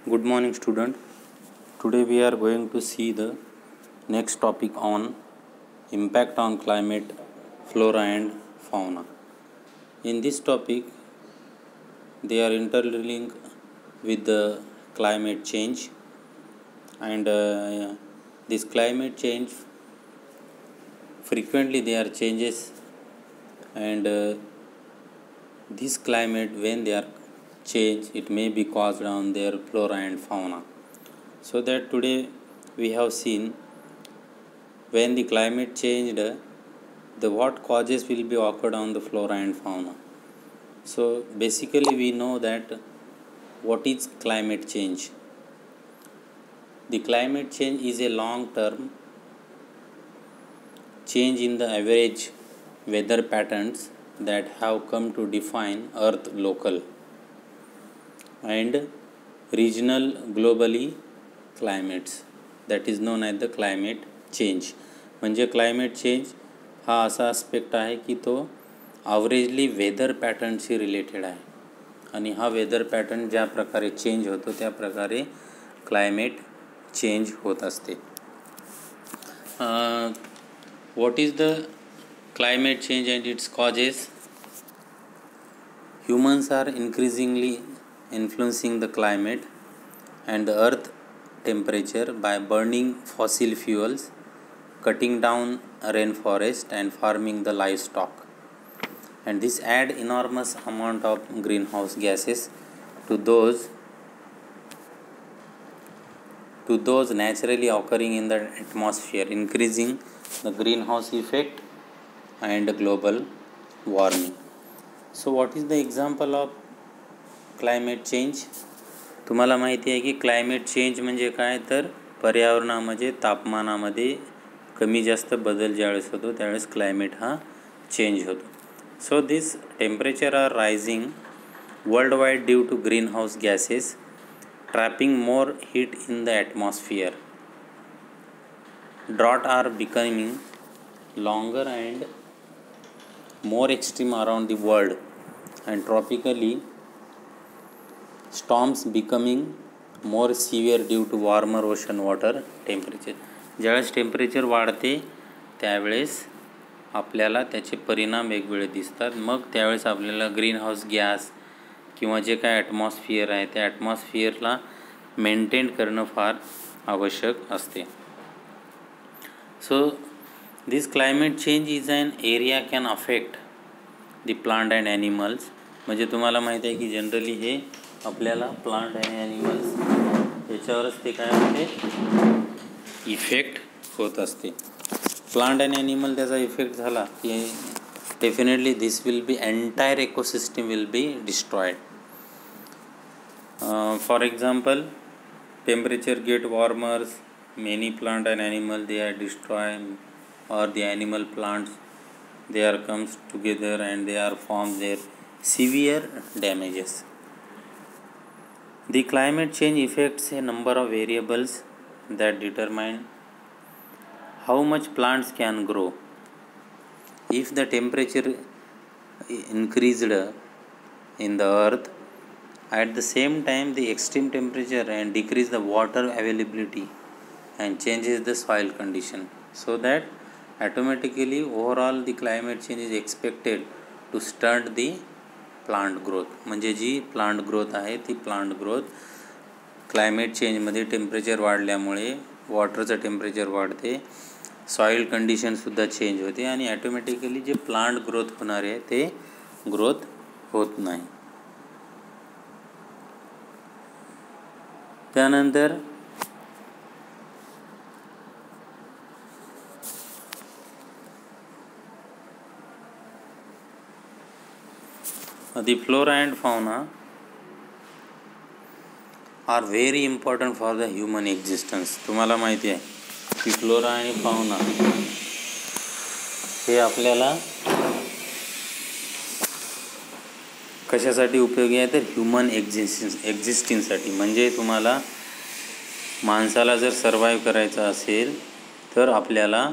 Good morning, student. Today we are going to see the next topic on impact on climate, flora and fauna. In this topic, they are interlinked with the climate change, and this climate change frequently there are changes, and this climate when they are change, it may be caused on their flora and fauna. So that today we have seen when the climate changed, the what causes will be occurred on the flora and fauna. So basically we know that what is climate change. The climate change is a long term change in the average weather patterns that have come to define earth local and regional globally climates, that is known as the climate change. म्हणजे climate change हा असा aspect आहे की तो averagely weather पॅटर्नशी related आहे आणि हा weather pattern ज्या प्रकारे चेंज होतो त्या प्रकारे क्लायमेट चेंज होत असते. What is the climate change and it's causes? Humans are increasingly influencing the climate and the earth temperature by burning fossil fuels, cutting down rainforest and farming the livestock, and this add enormous amount of greenhouse gases to those naturally occurring in the atmosphere, increasing the greenhouse effect and global warming. So what is the example of climate change? तुम्हाला माहिती आहे की climate change म्हणजे काय, तर पर्यावरणामध्ये तापमानामध्ये कमी जास्त बदल ज्यावेळेस होतो त्यावेळेस क्लायमेट हा चेंज होतो. So this temperature are rising worldwide due to greenhouse gases trapping more heat in the atmosphere. Drought are becoming longer and more extreme around the world, and tropically storms becoming more severe due to warmer ocean water temperature. ज्यावेळेस temperature वाढते त्यावेळेस आपल्याला त्याचे परिणाम वेगवेगळे दिसतात. मग त्यावेळेस आपल्याला ग्रीन हाऊस गॅस किंवा जे काय ॲटमॉस्फिअर आहे त्या ॲटमॉस्फिअरला मेंटेन करणं फार आवश्यक असते. So this climate change is an area can affect the plant and animals. म्हणजे तुम्हाला माहिती आहे की जनरली हे आपल्याला प्लांट अँड ॲनिमल्स याच्यावरच ते काय होते इफेक्ट होत असते. प्लांट अँड ॲनिमल त्याचा इफेक्ट झाला की definitely this will be entire ecosystem will be destroyed. For example temperature gate वॉर्मर्स, many plant and animal they are destroyed, or the animal plants they are comes together and they are formed their severe damages. The climate change affects a number of variables that determine how much plants can grow. If the temperature increased in the earth, at the same time the extreme temperature and decrease the water availability and changes the soil condition, so that automatically overall the climate change is expected to stunt the plant growth. म्हणजे जी plant growth आहे ती plant growth climate चेंजमध्ये temperature वाढल्यामुळे वॉटरचं temperature वाढते, soil कंडिशनसुद्धा change होते आणि automatically जे plant growth होणार आहे ते ग्रोथ होत नाही. त्यानंतर the flora and fauna are very important for the human existence. तुम्हाला माहिती आहे की फ्लोरा आणि फाउना हे आपल्याला कशासाठी उपयोगी आहे तर ह्युमन एक्झिस्टिंगसाठी. म्हणजे तुम्हाला माणसाला जर सर्वाईव्ह करायचं असेल तर आपल्याला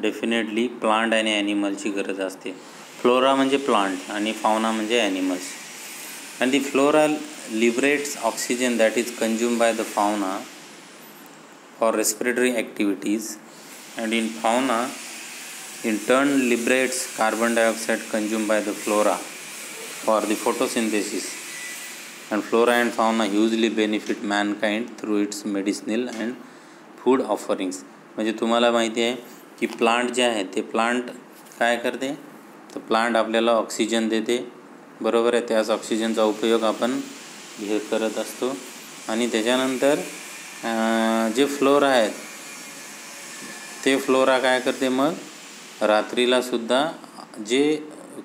डेफिनेटली प्लांट आणि ॲनिमलची गरज असते. फ्लोरा म्हणजे प्लांट आणि फाउना म्हणजे animals. and the flora liberates oxygen that is consumed by the fauna for respiratory activities, and in fauna in turn liberates carbon dioxide consumed by the flora for the photosynthesis, and flora and fauna hugely benefit mankind through its medicinal and food offerings. म्हणजे तुम्हाला माहिती आहे की plant जे आहे ते plant काय करते, तर प्लांट आपल्याला ऑक्सिजन देते, बरोबर आहे. त्याच ऑक्सिजनचा उपयोग आपण हे करत असतो. आणि त्याच्यानंतर जे फ्लोरा आहेत ते फ्लोरा काय करते, मग रात्रीलासुद्धा जे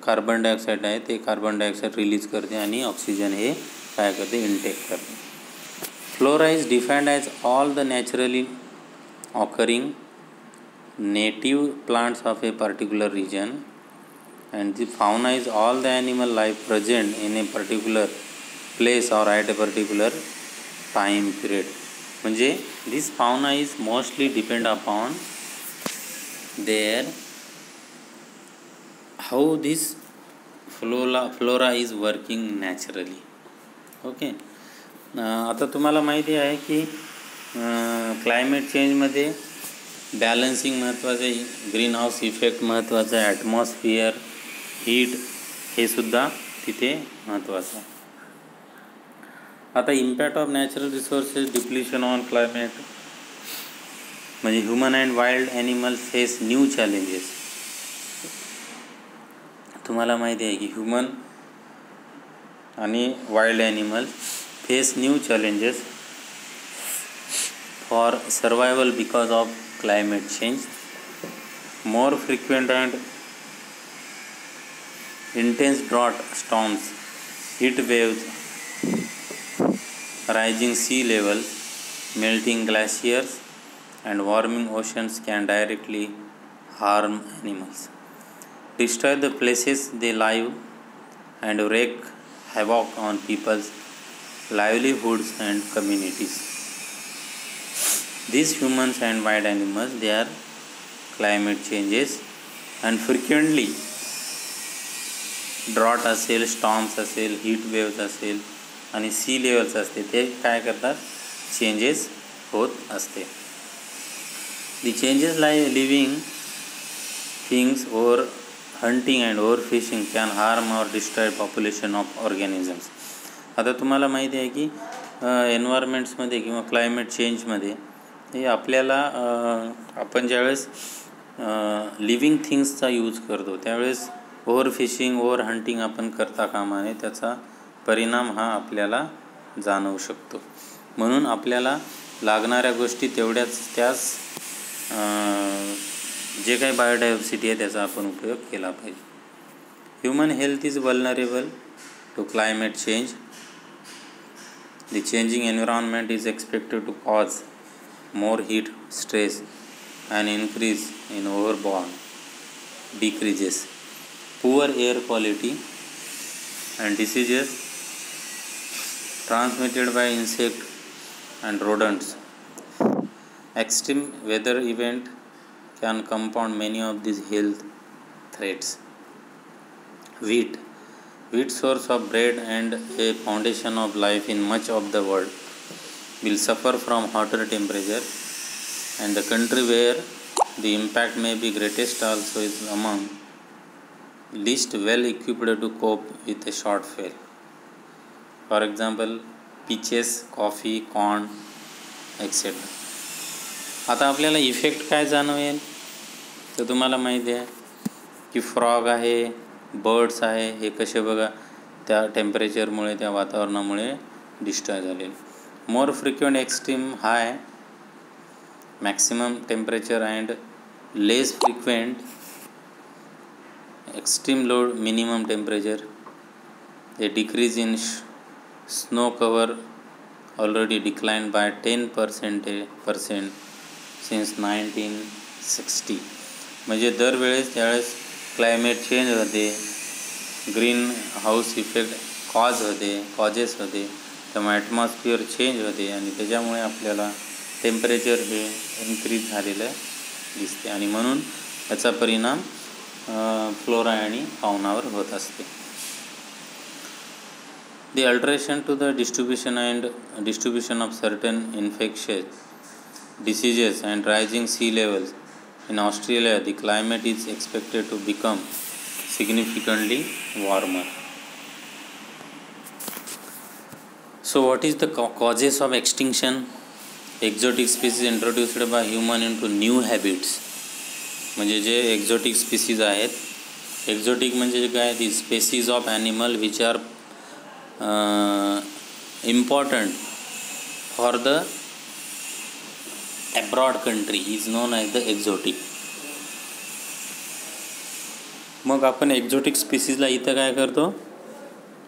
कार्बन डायऑक्साईड आहे ते कार्बन डायऑक्साईड रिलीज करते आणि ऑक्सिजन हे काय करते, इनटेक करते. Flora is defined as all the naturally occurring native plants of a particular region, and the fauna is all the animal life present in a particular place or at a particular time period. म्हणजे this fauna is mostly depend upon their how this flora is working naturally. Okay. आता तुम्हाला माहिती आहे की climate चेंजमध्ये balancing महत्त्वाचं आहे, green house effect महत्त्वाचा आहे, ॲटमॉस्फिअर, हीट हे सुद्धा तिथे महत्त्वाचं आहे. आता impact of natural resources depletion on climate म्हणजे human and wild animal face new challenges. तुम्हाला माहिती आहे की ह्युमन आणि wild animal face new challenges for survival because of climate change. More frequent and intense drought storms, heat waves, rising sea levels, melting glaciers and warming oceans can directly harm animals, destroy the places they live and wreak havoc on people's livelihoods and communities. These humans and wild animals, they are climate changes, and frequently drought असेल, storms असेल, heat waves असेल आणि C levels असते ते काय करतात, changes होत असते. दी changes living things over hunting and over fishing can harm or destroy population of organisms. आता तुम्हाला माहिती आहे की एन्व्हायरमेंट्समध्ये किंवा क्लायमेट चेंजमध्ये हे आपल्याला आपण ज्यावेळेस लिव्हिंग थिंग्सचा यूज करतो त्यावेळेस ओव्हर फिशिंग, ओव्हर हंटिंग आपण करता कामा नये. त्याचा परिणाम हा आपल्याला जाणवू शकतो. म्हणून आपल्याला लागणाऱ्या गोष्टी तेवढ्याच त्याच जे काही बायोडायव्हर्सिटी आहे त्याचा आपण उपयोग केला पाहिजे. Human health is vulnerable to climate change. The changing environment is expected to cause more heat stress and increase in overborn decreases, poor air quality and diseases transmitted by insects and rodents. Extreme weather event can compound many of these health threats. Wheat source of bread and a foundation of life in much of the world will suffer from hotter temperature, and the country where the impact may be greatest also is among least well equipped to cope with a shortfall. For example, peaches, coffee, corn, etc. आता आपल्याला effect काय जाणवेल तर तुम्हाला माहिती आहे की frog आहे, बर्ड्स आहे, हे कसे बघा त्या टेम्परेचरमुळे, त्या वातावरणामुळे डिस्ट्रॉय झालेले. More frequent extreme high maximum temperature and less frequent extreme low minimum temperature. A decrease in snow cover already declined by 10% since 1960. म्हणजे दरवेळेस त्यावेळेस क्लायमेट चेंज होते, ग्रीन हाऊस इफेक्ट कॉजेस होते, त्यामुळे ॲटमॉस्फिअर चेंज होते आणि त्याच्यामुळे आपल्याला टेम्परेचर हे इन्क्रीज झालेलं दिसते आणि म्हणून याचा परिणाम फ्लोरा आणि फाउनावर होत असते. The alteration to the distribution of certain infectious diseases and rising sea levels in Australia, the climate is expected to become significantly warmer. So what is the causes of extinction? Exotic species introduced by human into new habits. म्हणजे जे exotic species आहेत, exotic म्हणजे काय, दी species of animal which are important for the abroad country is non as the exotic. मग आपण exotic स्पीसीजला इथं काय करतो,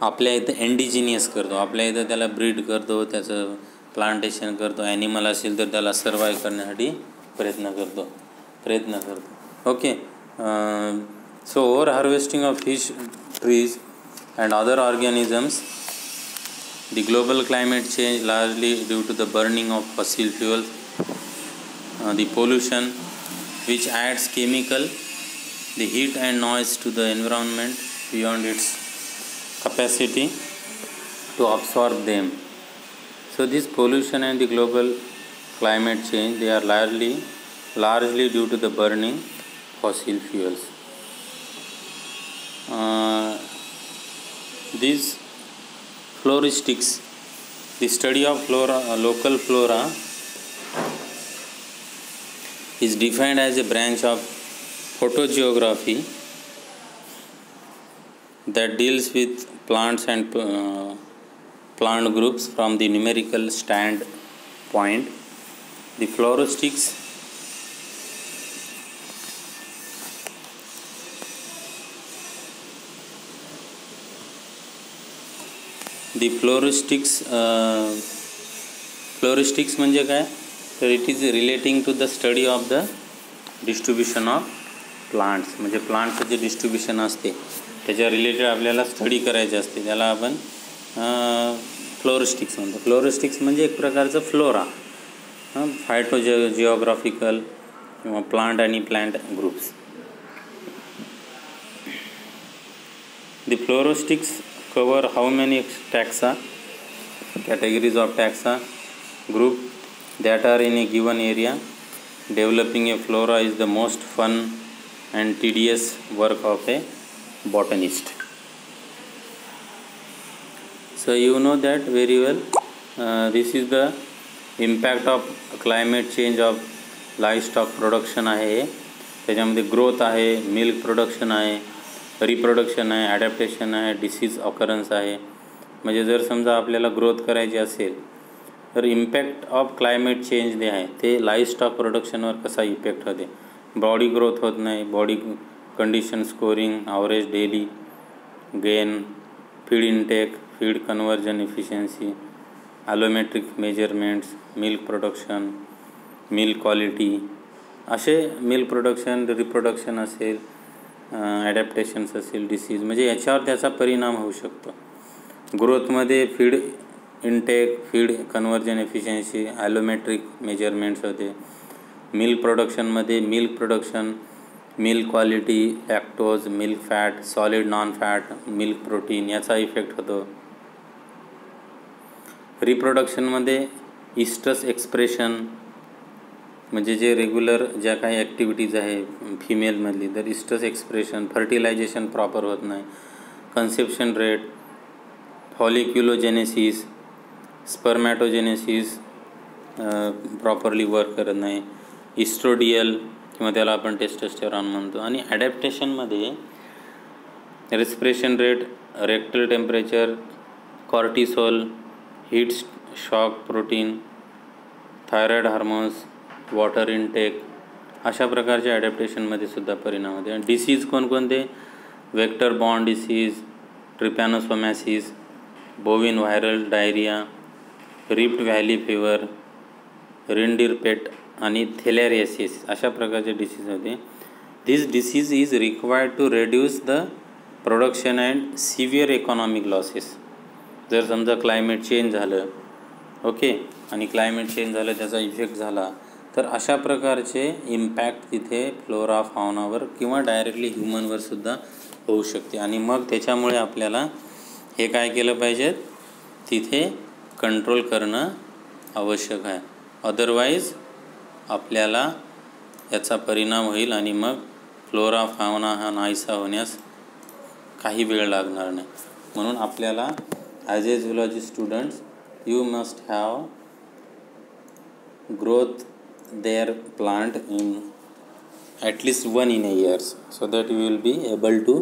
आपल्या इथं इंडिजिनियस करतो, आपल्या इथं त्याला ब्रीड करतो, त्याचं प्लांटेशन करतो, ॲनिमल असेल तर त्याला सर्वाईव्ह करण्यासाठी प्रयत्न करतो. Okay. So over harvesting of fish, trees and other organisms, the global climate change largely due to the burning of fossil fuels, the pollution which adds chemical, the heat and noise to the environment beyond its capacity to absorb them. So this pollution and the global climate change, they are largely due to the burning fossil fuels. These floristics, the study of local flora is defined as a branch of photogeography that deals with plants and plant groups from the numerical standpoint. The floristics म्हणजे काय, तर it is relating to the study of the distribution of plants. म्हणजे प्लांटचं जे distribution असते त्याच्या related आपल्याला study करायचे असते, त्याला आपण फ्लोरिस्टिक्स म्हणतो. फ्लोरिस्टिक्स म्हणजे एक प्रकारचं फ्लोरा, फायटोजिओग्राफिकल किंवा प्लांट आणि plant groups. The फ्लोरिस्टिक्स cover how many टॅक्सा, categories of टॅक्सा group that are in A given area. Developing A flora is the most fun and tedious work of a botanist. So you know that very well. This is the impact of climate change of livestock production आहे. त्याच्यामध्ये growth आहे, milk production आहे, reproduction आहे, adaptation आहे, disease occurrence आहे. म्हणजे जर समजा आपल्याला ग्रोथ करायची असेल तर इम्पॅक्ट ऑफ क्लायमेट चेंज जे आहे ते लाईव्हस्टॉक प्रोडक्शनवर कसा इफेक्ट होते. बॉडी ग्रोथ होत नाही, body condition scoring, average daily gain, feed intake, feed conversion efficiency, ॲलोमेट्रिक measurements, milk production, milk quality, असे मिल्क प्रोडक्शन, रिप्रोडक्शन असेल, ॲडॅप्टेशन्स असेल, डिसीज, म्हणजे याच्यावर त्याचा परिणाम होऊ शकतो. ग्रोथमध्ये feed intake, feed conversion efficiency, ॲलोमेट्रिक measurements होते. Milk प्रोडक्शनमध्ये milk production, milk quality, lactose, milk fat, solid non fat, milk protein याचा इफेक्ट होतो. रिप्रोडक्शनमध्ये इस्ट्रस एक्सप्रेशन, म्हणजे जे रेग्युलर ज्या काही ॲक्टिव्हिटीज आहे फिमेलमधली, तर इस्ट्रस एक्सप्रेशन, फर्टिलायझेशन प्रॉपर होत नाही, कन्सेप्शन रेट, फॉलिक्युलोजेनेसिस, स्पर्मॅटोजेनेसिस प्रॉपरली वर्क करत नाही, इस्ट्रोडियल किंवा त्याला आपण टेस्टोस्टेरॉन म्हणतो. आणि ॲडॅप्टेशनमध्ये respiration rate, rectal temperature, cortisol, heat shock protein, thyroid hormones, water intake, अशा प्रकारच्या ॲडॅप्टेशनमध्ये सुद्धा परिणाम होते. आणि डिसीज कोणकोणते, vector borne disease, ट्रिपॅनोसोमॅसिस, बोविन viral diarrhoea, रिफ्ट व्हॅली फीवर, रिंडीरपेट आणि थेलेरियासिस, अशा प्रकारचे डिसीज होते. दिस disease is required to reduce the production and severe economic losses. जर समजा क्लायमेट चेंज झालं, ओके, आणि क्लायमेट चेंज झालं, त्याचा इफेक्ट झाला, तर अशा प्रकारचे इम्पॅक्ट तिथे फ्लोरा फॉनावर किंवा डायरेक्टली ह्युमनवर सुद्धा होऊ शकते. आणि मग त्याच्यामुळे आपल्याला हे काय केलं पाहिजे, तिथे कंट्रोल करणं आवश्यक आहे. अदरवाईज आपल्याला याचा परिणाम होईल आणि मग फ्लोरा फाउना हा नाहीसा होण्यास काही वेळ लागणार नाही. म्हणून आपल्याला as A zoology students you must have growth their plant in at least one in a years, so that you will be able to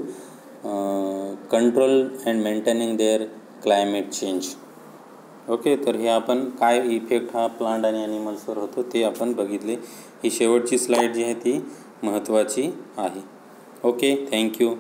control and maintaining their climate change. Okay, तर हे आपण काय effect हा plant आणि ॲनिमल्सवर होतो ते आपण बघितले. ही शेवटची स्लाईड जी आहे ती महत्त्वाची आहे. Okay, thank you.